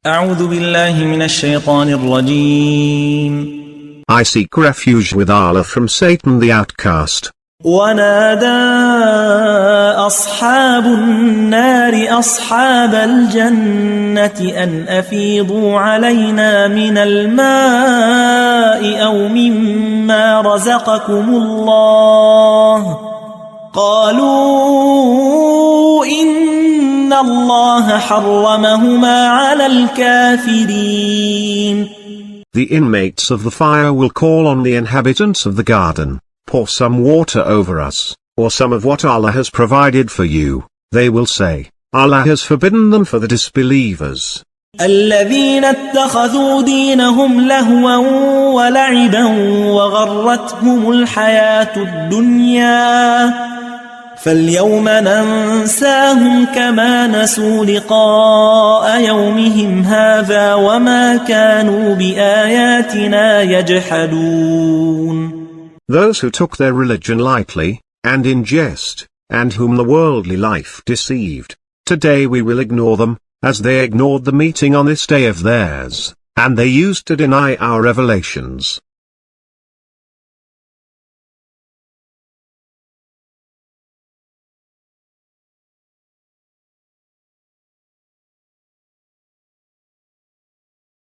أعوذ بالله من الشيطان الرجيم. I seek refuge with Allah from Satan the outcast. ونادى أصحاب النار أصحاب الجنة أن أفيضوا علينا من الماء أو مما رزقكم الله قالوا إن الله حرمهما على الكافرين. The inmates of the fire will call on the inhabitants of the garden, pour some water over us, or some of what Allah has provided for you. They will say, Allah has forbidden them for the disbelievers. الذين اتخذوا دينهم لهوا ولعبا وغرتهم الحياة الدنيا فاليوم ننساهم كما نسوا لقاء يومهم هذا وما كانوا بآياتنا يجحدون. Those who took their religion lightly, and in jest, and whom the worldly life deceived, today we will ignore them, as they ignored the meeting on this day of theirs, and they used to deny our revelations.